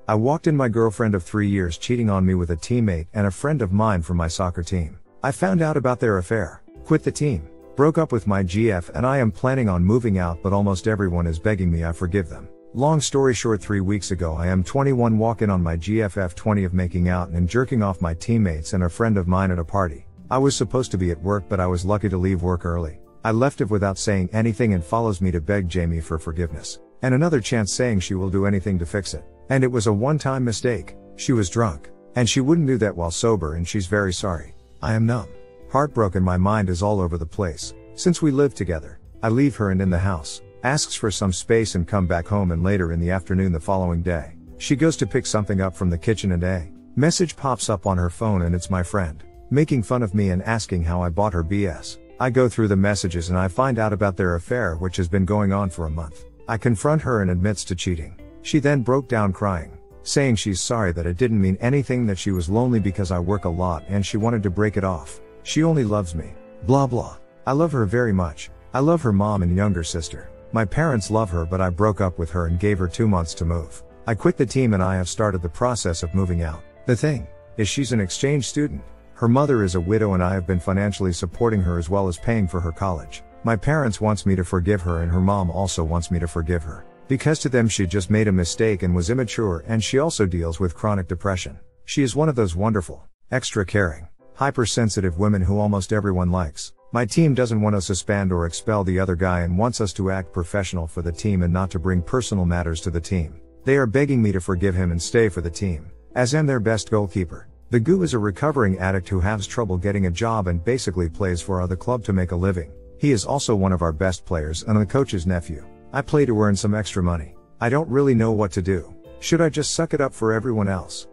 I walked in my girlfriend of 3 years cheating on me with a teammate and a friend of mine from my soccer team. I found out about their affair, quit the team, broke up with my GF, and I am planning on moving out, but almost everyone is begging me I forgive them. Long story short, 3 weeks ago I am 21, walk in on my GFF 20 of making out and jerking off my teammates and a friend of mine at a party. I was supposed to be at work, but I was lucky to leave work early. I left it without saying anything and follows me to beg Jamie for forgiveness and another chance, saying she will do anything to fix it. And it was a one-time mistake. She was drunk, and she wouldn't do that while sober, and she's very sorry. I am numb, heartbroken, my mind is all over the place. Since we live together, I leave her and in the house, asks for some space and come back home, and later in the afternoon the following day, she goes to pick something up from the kitchen and a message pops up on her phone, and it's my friend, making fun of me and asking how I bought her BS. I go through the messages and I find out about their affair, which has been going on for a month. I confront her and admits to cheating. She then broke down crying, saying she's sorry, that it didn't mean anything, that she was lonely because I work a lot and she wanted to break it off. She only loves me. Blah blah. I love her very much. I love her mom and younger sister. My parents love her, but I broke up with her and gave her 2 months to move. I quit the team and I have started the process of moving out. The thing is, she's an exchange student. Her mother is a widow and I have been financially supporting her as well as paying for her college. My parents wants me to forgive her and her mom also wants me to forgive her, because to them she just made a mistake and was immature, and she also deals with chronic depression. She is one of those wonderful, extra caring, hypersensitive women who almost everyone likes. My team doesn't want to suspend or expel the other guy and wants us to act professional for the team and not to bring personal matters to the team. They are begging me to forgive him and stay for the team, as am their best goalkeeper. The Goo is a recovering addict who has trouble getting a job and basically plays for the club to make a living. He is also one of our best players and the coach's nephew. I play to earn some extra money. I don't really know what to do. Should I just suck it up for everyone else?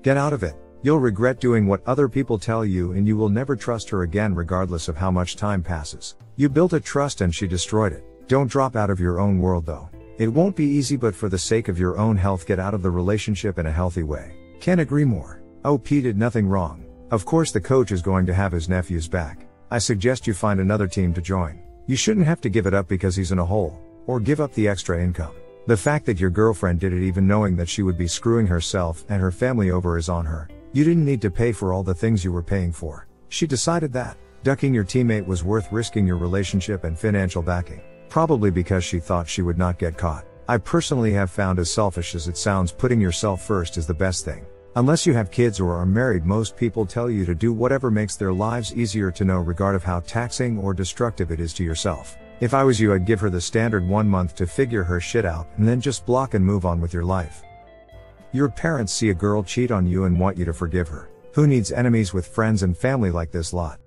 Get out of it. You'll regret doing what other people tell you, and you will never trust her again regardless of how much time passes. You built a trust and she destroyed it. Don't drop out of your own world though. It won't be easy, but for the sake of your own health, get out of the relationship in a healthy way. Can't agree more. OP did nothing wrong. Of course the coach is going to have his nephews back. I suggest you find another team to join. You shouldn't have to give it up because he's in a hole, or give up the extra income. The fact that your girlfriend did it even knowing that she would be screwing herself and her family over is on her. You didn't need to pay for all the things you were paying for. She decided that ducking your teammate was worth risking your relationship and financial backing. Probably because she thought she would not get caught. I personally have found, as selfish as it sounds, putting yourself first is the best thing. Unless you have kids or are married, most people tell you to do whatever makes their lives easier, to no regard of how taxing or destructive it is to yourself. If I was you, I'd give her the standard 1 month to figure her shit out and then just block and move on with your life. Your parents see a girl cheat on you and want you to forgive her. Who needs enemies with friends and family like this lot?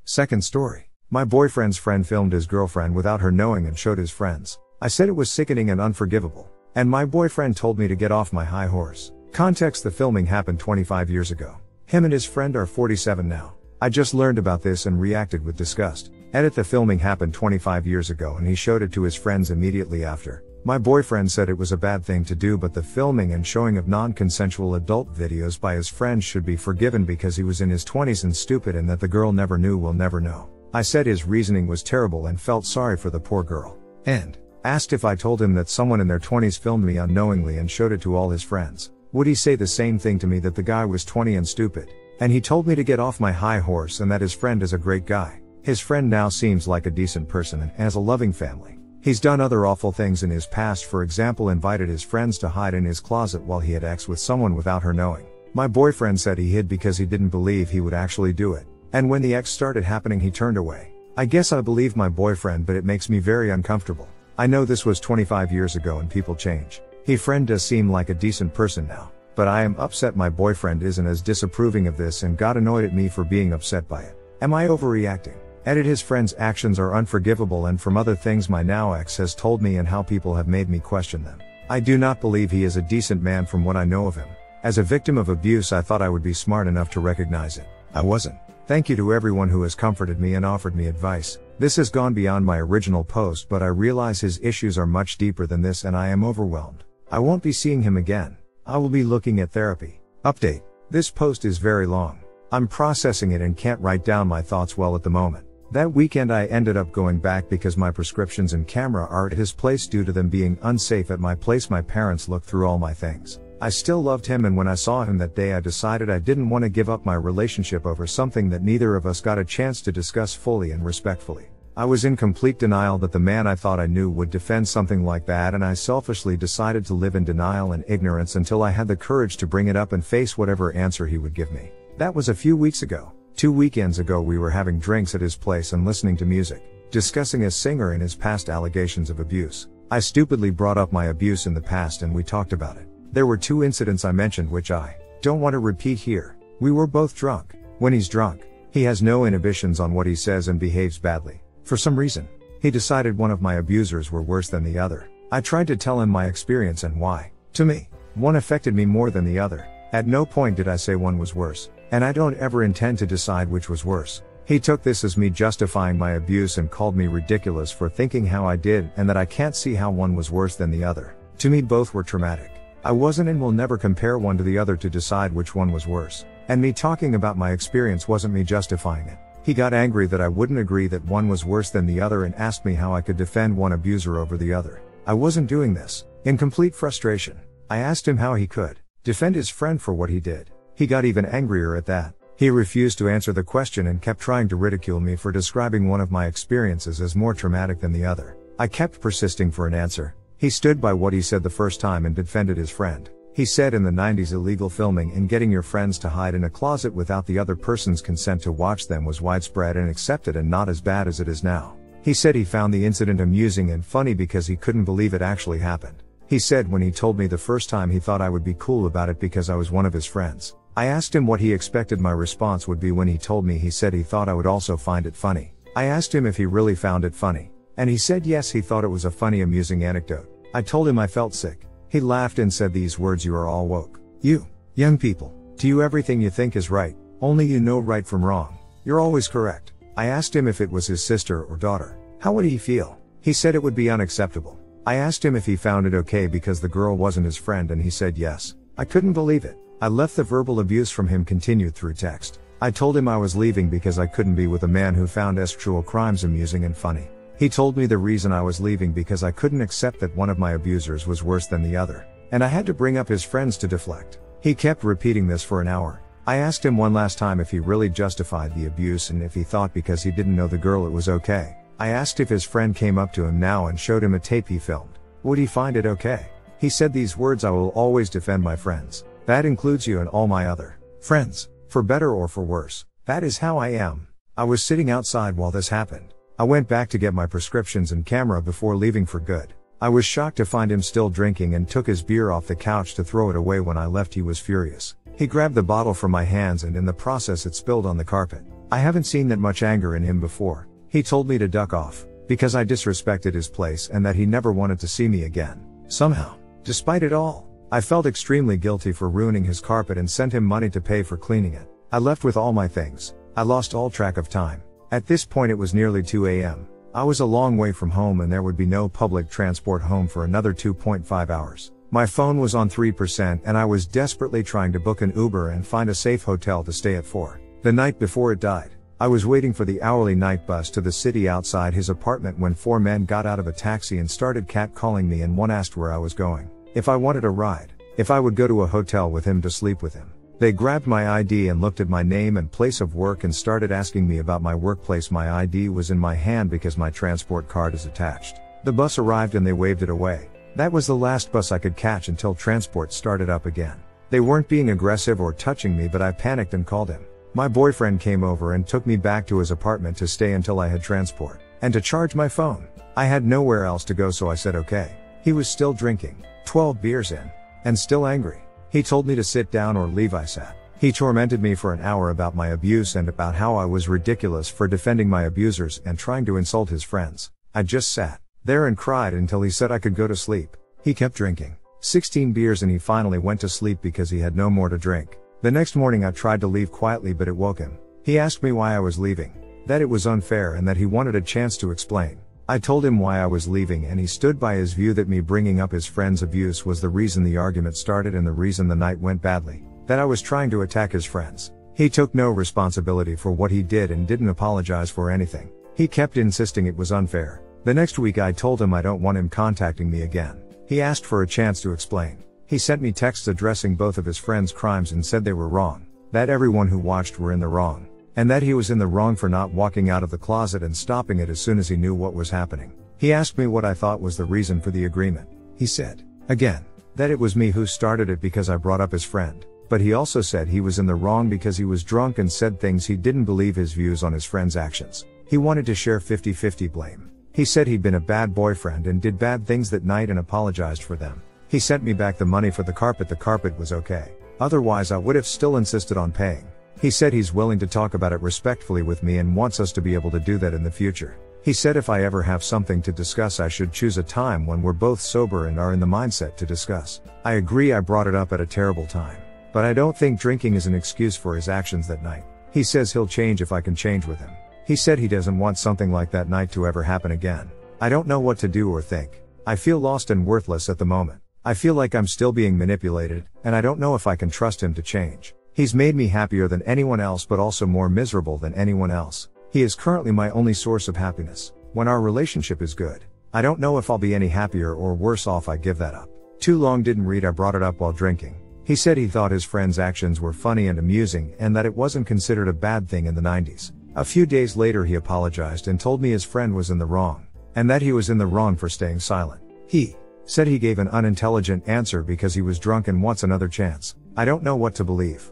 Second story. My boyfriend's friend filmed his girlfriend without her knowing and showed his friends. I said it was sickening and unforgivable, and my boyfriend told me to get off my high horse. Context: the filming happened 25 years ago. Him and his friend are 47 now. I just learned about this and reacted with disgust. Edit: the filming happened 25 years ago and he showed it to his friends immediately after. My boyfriend said it was a bad thing to do, but the filming and showing of non-consensual adult videos by his friends should be forgiven because he was in his 20s and stupid, and that the girl never knew will never know. I said his reasoning was terrible and felt sorry for the poor girl. And asked if I told him that someone in their 20s filmed me unknowingly and showed it to all his friends, would he say the same thing to me, that the guy was 20 and stupid? And he told me to get off my high horse and that his friend is a great guy. His friend now seems like a decent person and has a loving family. He's done other awful things in his past, for example invited his friends to hide in his closet while he had sex with someone without her knowing. My boyfriend said he hid because he didn't believe he would actually do it. And when the sex started happening he turned away. I guess I believe my boyfriend, but it makes me very uncomfortable. I know this was 25 years ago and people change. His friend does seem like a decent person now, but I am upset my boyfriend isn't as disapproving of this and got annoyed at me for being upset by it. Am I overreacting? Edit: his friend's actions are unforgivable, and from other things my now ex has told me and how people have made me question them. I do not believe he is a decent man from what I know of him. As a victim of abuse, I thought I would be smart enough to recognize it. I wasn't. Thank you to everyone who has comforted me and offered me advice. This has gone beyond my original post, but I realize his issues are much deeper than this and I am overwhelmed. I won't be seeing him again. I will be looking at therapy. Update. This post is very long. I'm processing it and can't write down my thoughts well at the moment. That weekend I ended up going back because my prescriptions and camera are at his place due to them being unsafe at my place. My parents looked through all my things. I still loved him, and when I saw him that day I decided I didn't want to give up my relationship over something that neither of us got a chance to discuss fully and respectfully. I was in complete denial that the man I thought I knew would defend something like that, and I selfishly decided to live in denial and ignorance until I had the courage to bring it up and face whatever answer he would give me. That was a few weeks ago. 2 weekends ago we were having drinks at his place and listening to music, discussing his singer and his past allegations of abuse. I stupidly brought up my abuse in the past and we talked about it. There were 2 incidents I mentioned which I don't want to repeat here. We were both drunk. When he's drunk, he has no inhibitions on what he says and behaves badly. For some reason, he decided one of my abusers were worse than the other. I tried to tell him my experience and why, to me, one affected me more than the other. At no point did I say one was worse, and I don't ever intend to decide which was worse. He took this as me justifying my abuse and called me ridiculous for thinking how I did and that I can't see how one was worse than the other. To me both were traumatic. I wasn't and will never compare one to the other to decide which one was worse. And me talking about my experience wasn't me justifying it. He got angry that I wouldn't agree that one was worse than the other and asked me how I could defend one abuser over the other. I wasn't doing this. In complete frustration, I asked him how he could defend his friend for what he did. He got even angrier at that. He refused to answer the question and kept trying to ridicule me for describing one of my experiences as more traumatic than the other. I kept persisting for an answer. He stood by what he said the first time and defended his friend. He said in the 90s illegal filming and getting your friends to hide in a closet without the other person's consent to watch them was widespread and accepted and not as bad as it is now. He said he found the incident amusing and funny because he couldn't believe it actually happened. He said when he told me the first time he thought I would be cool about it because I was one of his friends. I asked him what he expected my response would be when he told me. He said he thought I would also find it funny. I asked him if he really found it funny, and he said yes, he thought it was a funny amusing anecdote. I told him I felt sick. He laughed and said these words, "You are all woke. You, young people, to you everything you think is right, only you know right from wrong. You're always correct." I asked him if it was his sister or daughter, how would he feel? He said it would be unacceptable. I asked him if he found it okay because the girl wasn't his friend and he said yes. I couldn't believe it. I left. The verbal abuse from him continued through text. I told him I was leaving because I couldn't be with a man who found sexual crimes amusing and funny. He told me the reason I was leaving because I couldn't accept that one of my abusers was worse than the other, and I had to bring up his friends to deflect. He kept repeating this for an hour. I asked him one last time if he really justified the abuse and if he thought because he didn't know the girl it was okay. I asked if his friend came up to him now and showed him a tape he filmed, would he find it okay? He said these words, "I will always defend my friends. That includes you and all my other friends, for better or for worse. That is how I am." I was sitting outside while this happened. I went back to get my prescriptions and camera before leaving for good. I was shocked to find him still drinking and took his beer off the couch to throw it away. When I left he was furious. He grabbed the bottle from my hands and in the process it spilled on the carpet. I haven't seen that much anger in him before. He told me to duck off, because I disrespected his place and that he never wanted to see me again. Somehow, despite it all, I felt extremely guilty for ruining his carpet and sent him money to pay for cleaning it. I left with all my things. I lost all track of time. At this point it was nearly 2 a.m. I was a long way from home and there would be no public transport home for another 2.5 hours. My phone was on 3% and I was desperately trying to book an Uber and find a safe hotel to stay at for the night before it died. I was waiting for the hourly night bus to the city outside his apartment when 4 men got out of a taxi and started catcalling me, and one asked where I was going, if I wanted a ride, if I would go to a hotel with him to sleep with him. They grabbed my ID and looked at my name and place of work and started asking me about my workplace. My ID was in my hand because my transport card is attached. The bus arrived and they waved it away. That was the last bus I could catch until transport started up again. They weren't being aggressive or touching me, but I panicked and called him. My boyfriend came over and took me back to his apartment to stay until I had transport, and to charge my phone. I had nowhere else to go, so I said okay. He was still drinking, 12 beers in, and still angry. He told me to sit down or leave. I sat. He tormented me for an hour about my abuse and about how I was ridiculous for defending my abusers and trying to insult his friends. I just sat there and cried until he said I could go to sleep. He kept drinking 16 beers and he finally went to sleep because he had no more to drink. The next morning I tried to leave quietly, but it woke him. He asked me why I was leaving, that it was unfair and that he wanted a chance to explain. I told him why I was leaving and he stood by his view that me bringing up his friend's abuse was the reason the argument started and the reason the night went badly, that I was trying to attack his friends. He took no responsibility for what he did and didn't apologize for anything. He kept insisting it was unfair. The next week I told him I don't want him contacting me again. He asked for a chance to explain. He sent me texts addressing both of his friends' crimes and said they were wrong, that everyone who watched were in the wrong, and that he was in the wrong for not walking out of the closet and stopping it as soon as he knew what was happening. He asked me what I thought was the reason for the agreement. He said, again, that it was me who started it because I brought up his friend, but he also said he was in the wrong because he was drunk and said things he didn't believe his views on his friend's actions. He wanted to share 50-50 blame. He said he'd been a bad boyfriend and did bad things that night and apologized for them. He sent me back the money for the carpet. The carpet was okay. Otherwise I would have still insisted on paying. He said he's willing to talk about it respectfully with me and wants us to be able to do that in the future. He said if I ever have something to discuss I should choose a time when we're both sober and are in the mindset to discuss. I agree I brought it up at a terrible time. But I don't think drinking is an excuse for his actions that night. He says he'll change if I can change with him. He said he doesn't want something like that night to ever happen again. I don't know what to do or think. I feel lost and worthless at the moment. I feel like I'm still being manipulated, and I don't know if I can trust him to change. He's made me happier than anyone else but also more miserable than anyone else. He is currently my only source of happiness. When our relationship is good, I don't know if I'll be any happier or worse off. I give that up. Too long didn't read. I brought it up while drinking. He said he thought his friend's actions were funny and amusing and that it wasn't considered a bad thing in the 90s. A few days later he apologized and told me his friend was in the wrong, and that he was in the wrong for staying silent. He said he gave an unintelligent answer because he was drunk and wants another chance. I don't know what to believe.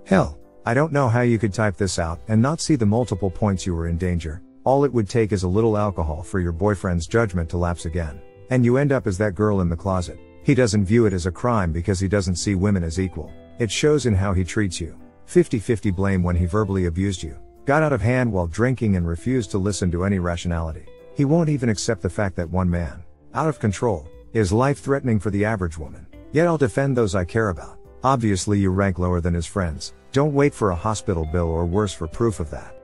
Hell, I don't know how you could type this out and not see the multiple points you were in danger. All it would take is a little alcohol for your boyfriend's judgment to lapse again, and you end up as that girl in the closet. He doesn't view it as a crime because he doesn't see women as equal. It shows in how he treats you. 50-50 blame when he verbally abused you, got out of hand while drinking and refused to listen to any rationality. He won't even accept the fact that one man, out of control, is life-threatening for the average woman. Yet I'll defend those I care about. Obviously you rank lower than his friends. Don't wait for a hospital bill or worse for proof of that.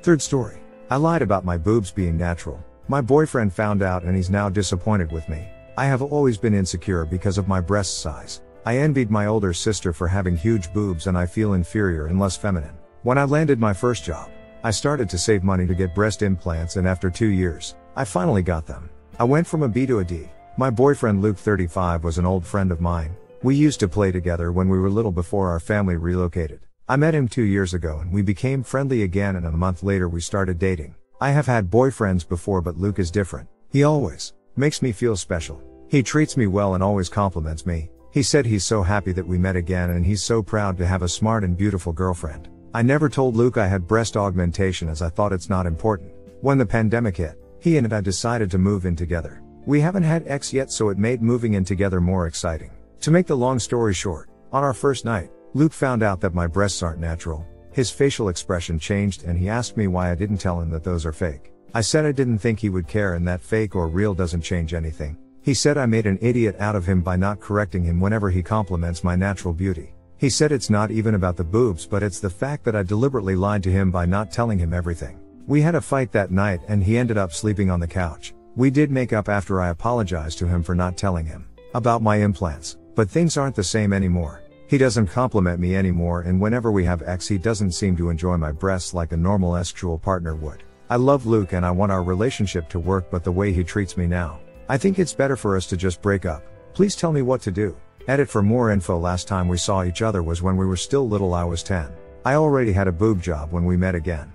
Third story. I lied about my boobs being natural. My boyfriend found out and he's now disappointed with me. I have always been insecure because of my breast size. I envied my older sister for having huge boobs and I feel inferior and less feminine. When I landed my first job, I started to save money to get breast implants and after 2 years, I finally got them. I went from a B to a D. My boyfriend Luke 35 was an old friend of mine. We used to play together when we were little before our family relocated. I met him 2 years ago and we became friendly again and a month later we started dating. I have had boyfriends before but Luke is different. He always makes me feel special. He treats me well and always compliments me. He said he's so happy that we met again and he's so proud to have a smart and beautiful girlfriend. I never told Luke I had breast augmentation as I thought it's not important. When the pandemic hit, he and I decided to move in together. We haven't had X yet so it made moving in together more exciting. To make the long story short, on our first night, Luke found out that my breasts aren't natural. His facial expression changed and he asked me why I didn't tell him that those are fake. I said I didn't think he would care and that fake or real doesn't change anything. He said I made an idiot out of him by not correcting him whenever he compliments my natural beauty. He said it's not even about the boobs but it's the fact that I deliberately lied to him by not telling him everything. We had a fight that night and he ended up sleeping on the couch. We did make up after I apologized to him for not telling him about my implants, but things aren't the same anymore. He doesn't compliment me anymore and whenever we have X he doesn't seem to enjoy my breasts like a normal sexual partner would. I love Luke and I want our relationship to work but the way he treats me now, I think it's better for us to just break up. Please tell me what to do. Edit for more info. Last time we saw each other was when we were still little. I was 10. I already had a boob job when we met again.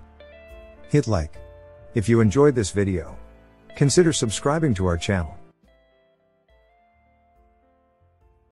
Hit like if you enjoyed this video. Consider subscribing to our channel.